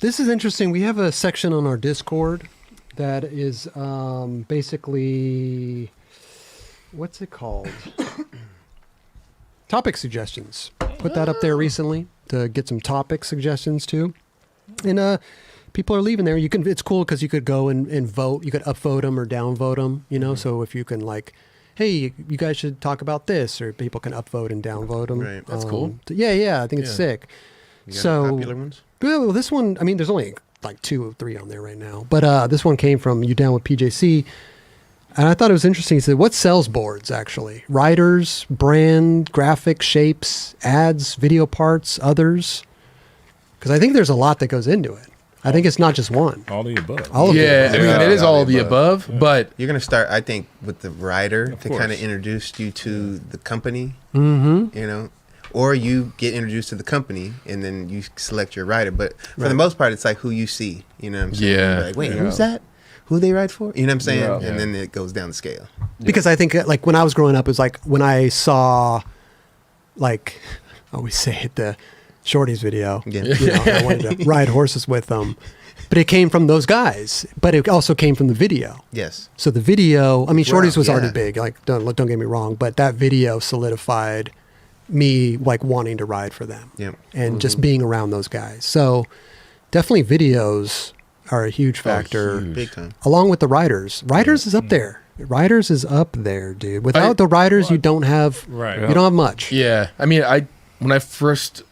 This is interesting. We have a section on our Discord that is basically, what's it called? Topic suggestions. Put that up there recently to get some topic suggestions too. And people are leaving there. It's cool because you could go and vote. You could upvote them or downvote them, you know? So if you can like, hey, you guys should talk about this, or people can upvote and downvote them. Right. That's cool. Yeah, I think it's sick. You got So popular ones? Well, this one, I mean, there's only like 2 or 3 on there right now. But this one came from You Down with PJC. And I thought it was interesting. He said, what sells boards, actually? Riders, brand, graphics, shapes, ads, video parts, others? Because I think there's a lot that goes into it. I think it's not just one. All the above. All of Yeah, it. I mean, it is all of the above, but You're going to start, I think, with the rider to course. kind of introduce you to the company, Mm-hmm. you know, or you get introduced to the company and then you select your rider. But for the most part, it's like who you see, you know what I'm saying? Yeah. You're like, wait, who's that? Who they ride for? You know what I'm saying? Yeah. And then it goes down the scale. Because I think, like, when I was growing up, it was like when I saw, like, I always say it, the Shorty's video. Yeah. You know, I wanted to ride horses with them. But it came from those guys. But it also came from the video. Yes. So the video, I mean, Shorty's was yeah. already big. Like, don't get me wrong, but that video solidified me like wanting to ride for them, Yeah. and just being around those guys. So definitely videos are a huge factor, huge. Big time. along with the riders. Riders is up there. Riders is up there, dude. Without the riders, you don't have Right. you don't have much. yeah. I mean, when I first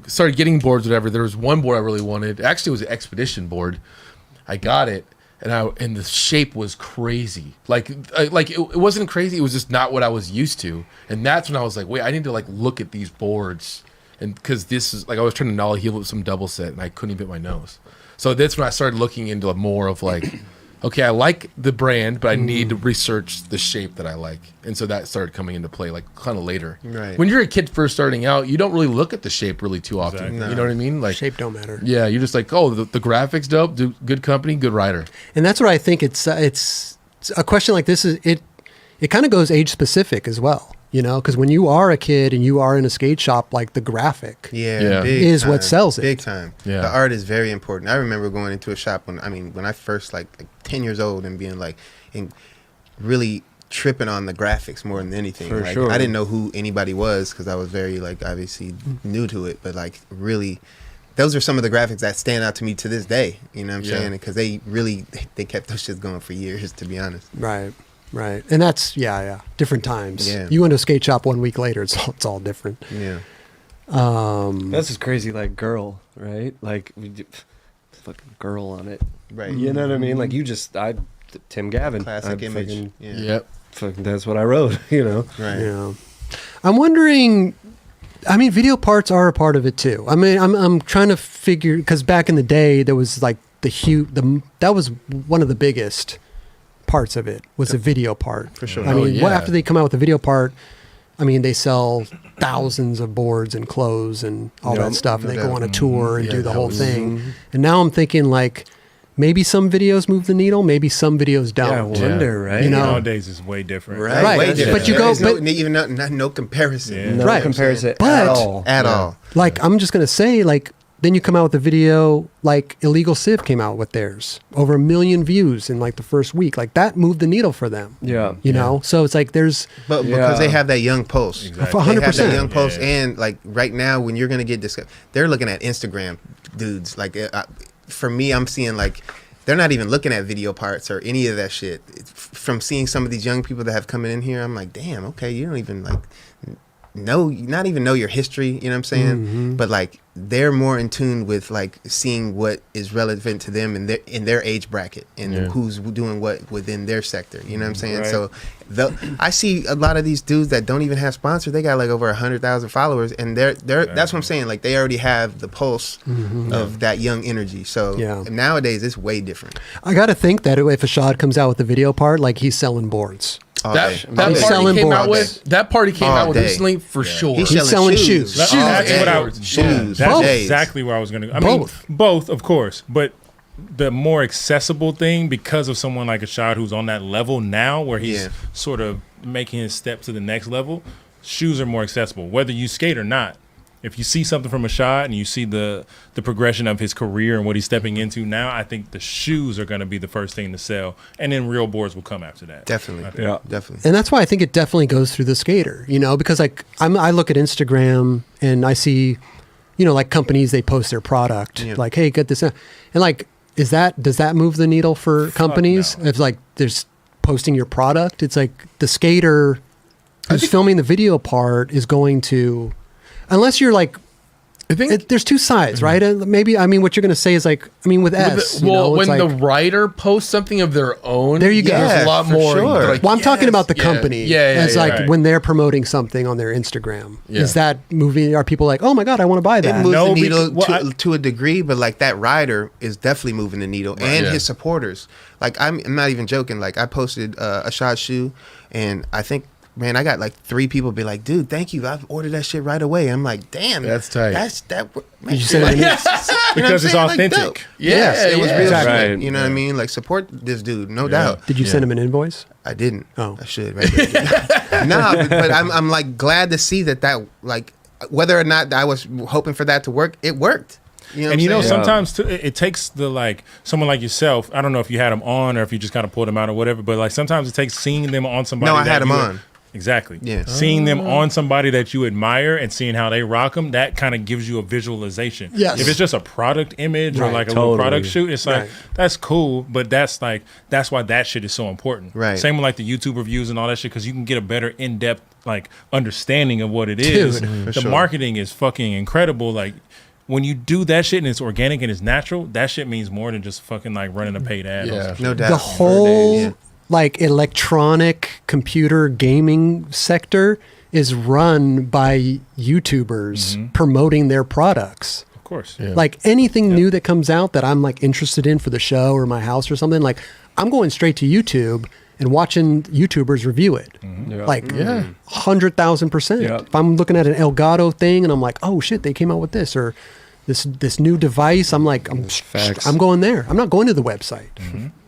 started getting boards, whatever, there was one board I really wanted. Actually, it was an expedition board. I got it, and the shape was crazy. Like it wasn't crazy. It was just not what I was used to. And that's when I was like, wait, I need to like look at these boards, and because this is like I was trying to nollie heel with some double set, and I couldn't even hit my nose. So that's when I started looking into more of like, okay, I like the brand, but I need to research the shape that I like. And so that started coming into play like kind of later. Right. When you're a kid first starting out, you don't really look at the shape really too often. Exactly. You know what I mean? Like, Shape don't matter. yeah, you're just like, oh, the graphics dope, good company, good rider. And that's what I think it's a question like this is it kind of goes age specific as well, you know, because when you are a kid and you are in a skate shop, like the graphic Yeah. Big is time. what sells it. Big time. Yeah. The art is very important. I remember going into a shop when I first like 10 years old and being like, and really tripping on the graphics more than anything. For like, sure. I didn't know who anybody was because I was very like obviously new to it, but like really, those are some of the graphics that stand out to me to this day. You know what I'm Yeah. saying? Because they kept those shits going for years, to be honest. Right. And that's different times. Yeah. You go into a skate shop 1 week later, it's all different. Yeah. That's just crazy, like girl, right? Like fucking girl on it. Right. You know what I mean? Like Tim Gavin. Classic I image. fucking- Yeah. Yep. fucking, that's what I wrote, you know? Right. Yeah. I'm wondering, I mean, video parts are a part of it too. I mean, I'm trying to figure, because back in the day, there was like that was one of the biggest parts of it, was the video part. For sure. I mean, yeah. after they come out with the video part, I mean, they sell thousands of boards and clothes and all Yeah, that stuff, and no they go doubt. on a tour and Yeah, do the that whole was- thing. And now I'm thinking like, maybe some videos move the needle, maybe some videos don't. Yeah, I wonder, right? You know? Nowadays it's way different. Right. Way different. But you go- There's but- even no comparison. Yeah. No Right. comparison But- at all. At all. Like, I'm just going to say, like, then you come out with a video, like Illegal Civ came out with theirs. Over 1 million views in like the first week. Like, that moved the needle for them. Yeah. You know? So it's like there's, But Yeah. because they have that young pulse. Exactly. For They have 100%. that young pulse. Yeah. And like right now, when you're going to get discussed, they're looking at Instagram dudes. Like for me, I'm seeing like, they're not even looking at video parts or any of that shit. From seeing some of these young people that have come in here, I'm like, damn, okay, you don't even like not even know your history, you know what I'm saying? But like they're more in tune with like seeing what is relevant to them in their age bracket and who's doing what within their sector, you know what I'm saying? Right. So I see a lot of these dudes that don't even have sponsors. They got like over 100,000 followers, and they're that's what I'm saying. Like they already have the pulse of that young energy. So Yeah. nowadays it's way different. I got to think that if Ashad comes out with the video part, like he's selling boards. All That day. that He's party selling came boards. out with that party came All out with day. recently for sure. He's He's selling shoes. That's All what day. I Shoes. That's Both. exactly where I was going to go. I mean, Both. both, of course, but the more accessible thing, because of someone like Ashad who's on that level now, where he's Yeah. sort of making his step to the next level, shoes are more accessible, whether you skate or not. if you see something from a shot and you see the progression of his career and what he's stepping into now, I think the shoes are going to be the first thing to sell, and then real boards will come after that. Definitely. Definitely. And that's why I think it definitely goes through the skater, you know, because like I look at Instagram and I see, you know, like companies, they post their product, like, hey, get this. And like, does that move the needle for companies? No. It's like there's posting your product. It's like the skater who's filming the video part is going to, unless you're like, I think there's two sides, right? Maybe, I mean, what you're going to say is like, I mean, with S, when the writer posts something of their own, there you go. There's a lot more. Sure. Like, well, I'm talking about the company. As like right. when they're promoting something on their Instagram. Is that moving? Are people like, oh my God, I want to buy that? It moves the needle to a degree, but like that rider is definitely moving the needle, and his supporters. Like I'm not even joking. Like I posted a shot shoe, and I think, man, I got like 3 people be like, dude, thank you. I've ordered that shit right away. I'm like, damn, that's tight. Man, Did you send it? Because it's authentic. Like, yes, it was real Exactly. shit. You know what I mean? Like, support this dude, no doubt. Did you send him an invoice? I didn't. Oh. I should. Right? No, but I'm like glad to see that like whether or not I was hoping for that to work, it worked. You know And you know, what I'm saying? sometimes too, it takes the like someone like yourself. I don't know if you had them on or if you just kind of pulled them out or whatever. But like sometimes it takes seeing them on somebody. No, I that had them you- on. Exactly. Yeah. Seeing them on somebody that you admire and seeing how they rock them, that kind of gives you a visualization. Yes. If it's just a product image or Right, like a little totally. product shoot, it's like Right. that's cool, but that's why that shit is so important. Right. Same with like the YouTube reviews and all that shit, because you can get a better in-depth like understanding of what it is. Dude. The sure. marketing is fucking incredible. Like when you do that shit and it's organic and it's natural, that shit means more than just fucking like running a paid ad. on Yeah. some shit. No doubt. The whole Yeah. like electronic computer gaming sector is run by YouTubers promoting their products. Of course. Yeah. Like anything new that comes out that I'm like interested in for the show or my house or something, like I'm going straight to YouTube and watching YouTubers review it. Yeah. Like 100,000%. Yeah. If I'm looking at an Elgato thing and I'm like, oh shit, they came out with this or this new device, I'm like, Facts. I'm going there. I'm not going to the website.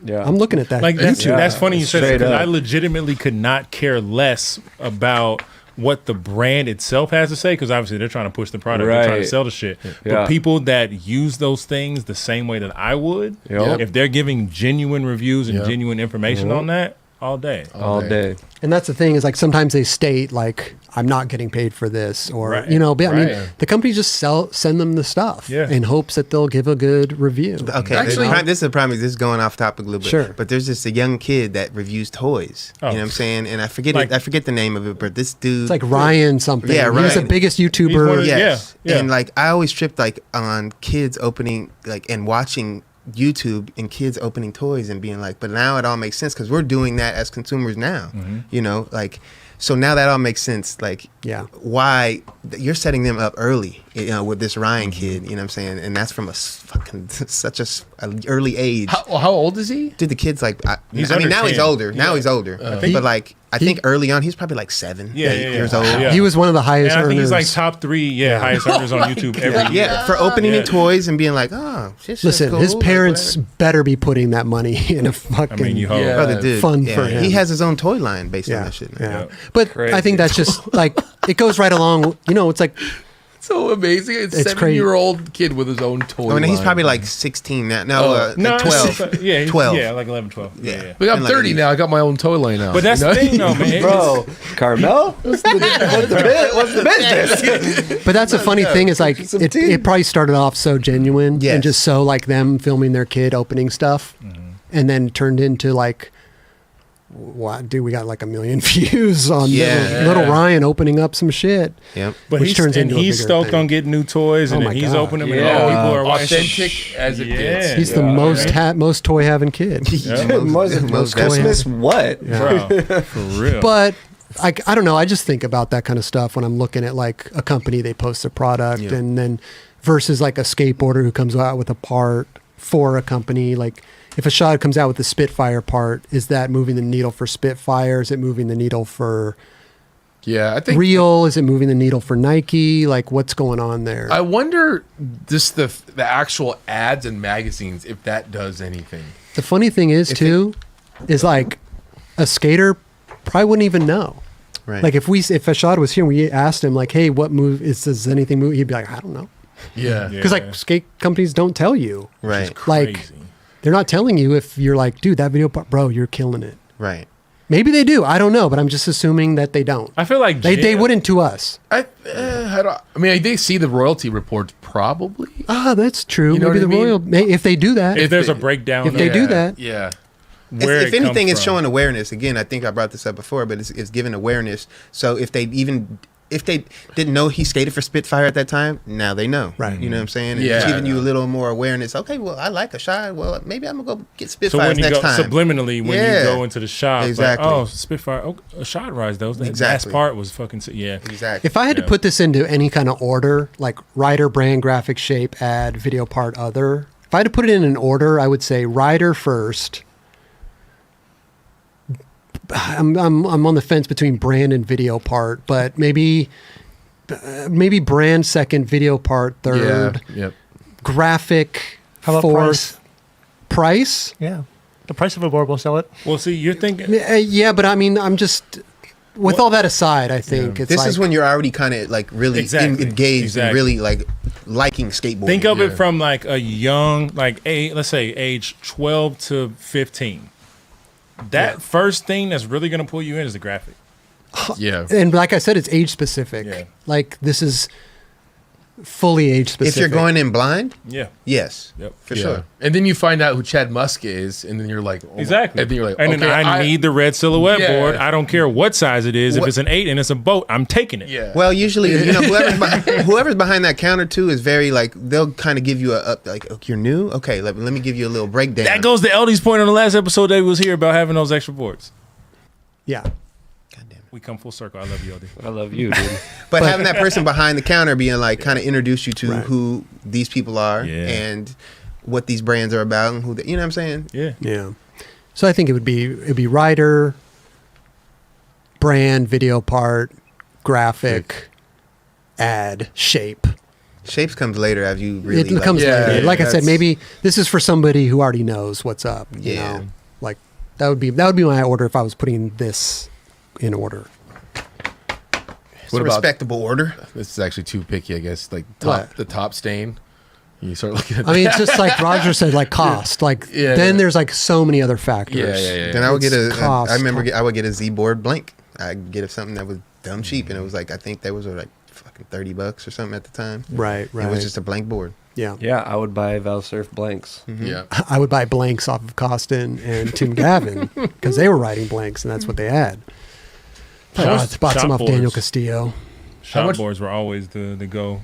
Yeah. I'm looking at that. Like that's, YouTube. that's funny you said that, Straight because up. I legitimately could not care less about what the brand itself has to say, because obviously they're trying to push the product, they're trying to Right. sell the shit. Yeah. But people that use those things the same way that I would, Yep. if they're giving genuine reviews and Yep. genuine information on that, all day. all day. And that's the thing is like sometimes they state like I'm not getting paid for this or Right. you know, but I mean Right. the companies just send them the stuff Yeah. in hopes that they'll give a good review. Okay, Actually- this is a problem. This is going off topic a little bit. Sure. But there's just a young kid that reviews toys. Oh. You know what I'm saying? And I forget Like- I forget the name of it, but this dude. It's like Ryan something. Yeah, He's the Ryan. biggest He's one YouTuber. of- Yes. Yeah. And like I always tripped like on kids opening like and watching YouTube and kids opening toys and being like, but now it all makes sense because we're doing that as consumers now. You know, like so now that all makes sense. Like, Yeah. why you're setting them up early, you know, with this Ryan kid. You know what I'm saying? And that's from fucking such an early age. How old is he? Dude, the kid's like, He's I mean, under now 10. he's older. Now he's older. But like, I think early on, he's probably like 7, Yeah, 8 yeah, years yeah. old. Yeah. He was one of the And highest I think earners. he's like top 3, highest earners on YouTube every year. Yeah, for opening Yeah. the toys and being like, oh, shit's Listen, cool. his like, parents whatever. better be putting that money in a fucking. I mean, you hope. Yeah. Brother, dude, fun yeah, for him. He has his own toy line based on Yeah, that shit. yeah. Man. But I Crazy. think that's just like it goes right along. You know, it's like So amazing. It's It's crazy. 7-year-old kid with his own toy. I mean, he's line. probably like 16 now. No, Oh. No, like 12. Yeah, he's- 12. Yeah, like 11, 12. Yeah. Yeah. yeah. But I'm Like 30 now. I got my own toy line now. But that's you know? the thing, though, man. Bro, Carmel? What's the business? But that's a funny thing is like Some it tea. probably started off so genuine Yes. and just so like them filming their kid opening stuff and then turned into like what dude we got like 1 million views on Yeah. little Ryan opening up some shit. Yep. But Which he's, turns and into a he's bigger stoked thing. on getting new toys, and Oh then my he's God. opening them, Yeah. and all people are watching. authentic as it gets. He's the Yeah, most toy having kid. Most toy Christmas? What? Bro, for real. But I don't know. I just think about that kind of stuff when I'm looking at like a company, they post a product Yeah. and then versus like a skateboarder who comes out with a part for a company. Like if a shot comes out with the Spitfire part, is that moving the needle for Spitfire? Is it moving the needle for Yeah, I think. Real? Is it moving the needle for Nike? Like what's going on there? I wonder just the actual ads and magazines if that does anything. The funny thing is too, is like a skater probably wouldn't even know. Right. Like if Ashad was here and we asked him like, hey, what move does anything move? He'd be like, I don't know. Yeah. Because like skate companies don't tell you. Right. Like Crazy. they're not telling you if you're like, dude, that video part, bro, you're killing it. Right. Maybe they do. I don't know, but I'm just assuming that they don't. I feel like They wouldn't to us. I mean, they see the royalty reports probably. Ah, that's true. You know Maybe the what I mean? royal, if they do that. if there's a breakdown, if they of do that. Yeah. where If it anything, comes it's from. showing awareness. Again, I think I brought this up before, but it's giving awareness. So if they didn't know he skated for Spitfire at that time, now they know. Right. You know what I'm saying? Yeah. It's giving you a little more awareness. Okay, well, I like a shot. Well, maybe I'm going to go get So Spitfires when you next go time. subliminally, when Yeah. you go into the shop, Exactly. like, oh, Spitfire, oh, a shot rise though. That Exactly. last part was fucking yeah. Exactly. If I had to Yeah. put this into any kind of order, like rider, brand, graphic, shape, ad, video part, other. If I had to put it in an order, I would say rider first. I'm on the fence between brand and video part, but maybe brand second, video part third, Yeah. Yep. graphic How about fourth. Price? Yeah. The price of a board will sell it. Well, see, you're thinking. Yeah, but I mean, I'm just with all that aside. I think it's This like, is when you're already kind of like really Exactly. engaged and Exactly. really like liking skateboarding. Think of Yeah. it from like a young, like let's say age 12 to 15. That first thing that's really going to pull you in is the graphic. Yeah. and like I said, it's age specific. Yeah. Like this is fully age specific. If you're going in blind, Yeah. yes, Yep. for Yeah. sure. And then you find out who Chad Musk is, and then you're like, oh my- Exactly. And then you're like, and okay, then I need the red silhouette Yeah. board. I don't care what size it is. If What- it's an 8 and it's a boat, I'm taking it. Yeah. Well, usually, you know, whoever's behind that counter too is very like they'll kind of give you like, okay, you're new, okay, let me give you a little breakdown. That goes to LD's point on the last episode that he was here about having those extra boards. Yeah. Goddamn it. We come full circle. I love you, LD. I love you, dude. But having that person behind the counter being like kind of introduce you to Right. who these people are Yeah. and what these brands are about and who they, you know what I'm saying? Yeah. Yeah. So I think it'd be rider, brand, video part, graphic, ad, shape. Shapes comes later as you really It comes Yeah, later. yeah, Like I said, that's- maybe this is for somebody who already knows what's up. You Yeah. know? Like that would be my order if I was putting this in order. it's What a about- respectable order. This is actually too picky, I guess. Like What? the top stain. You start looking at I mean, it's just like Roger said, like cost. Like Yeah, then yeah. there's like so many other factors. Yeah. Then I would get It's cost. I remember I would get a Z board blank. I'd get something that was dumb cheap and it was like I think that was like fucking $30 or something at the time. Right. It was just a blank board. yeah. Yeah, I would buy Valsurf blanks. Yeah. I would buy blanks off of Costin and Tim Gavin because they were writing blanks and that's what they had. Bought some off Shop Daniel boards. Castillo. Shop much- boards were always the go.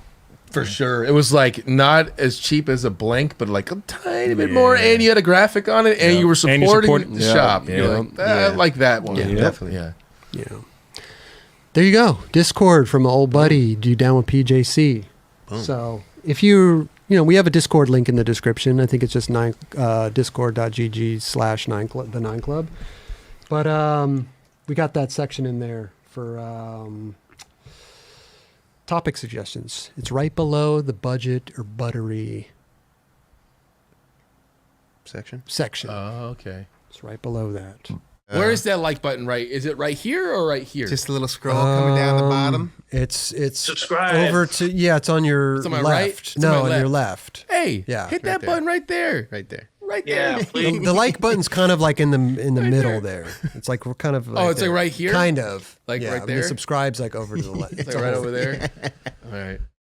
For sure. It was like not as cheap as a blank, but like a tiny bit more. And you had a graphic on it and Yeah. you were And you supporting support- the Yeah. shop. Yeah. You're like, I like that one. Yeah, definitely. Yeah. Yeah. There you go. Discord from an old buddy. Do you down with PJC? Boom. So if you we have a Discord link in the description. I think it's just discord.gg/9 the 9 Club. But we got that section in there for topic suggestions. It's right below the budget or buttery Section. section. Oh, okay. It's right below that. Where is that like button right? Is it right here or right here? Just a little scroll coming down the bottom. It's Subscribe. over to it's on your It's on my left. right? It's on No, my on your left. left. Hey, Yeah. hit Right that there. button right there. Right there. Right Yeah, there. please. The like button's kind of like in the middle there. It's like we're kind of Oh, it's like there. right here? Kind of. Like yeah, right and the there? subscribe's like over to the left. It's like right over there. All right.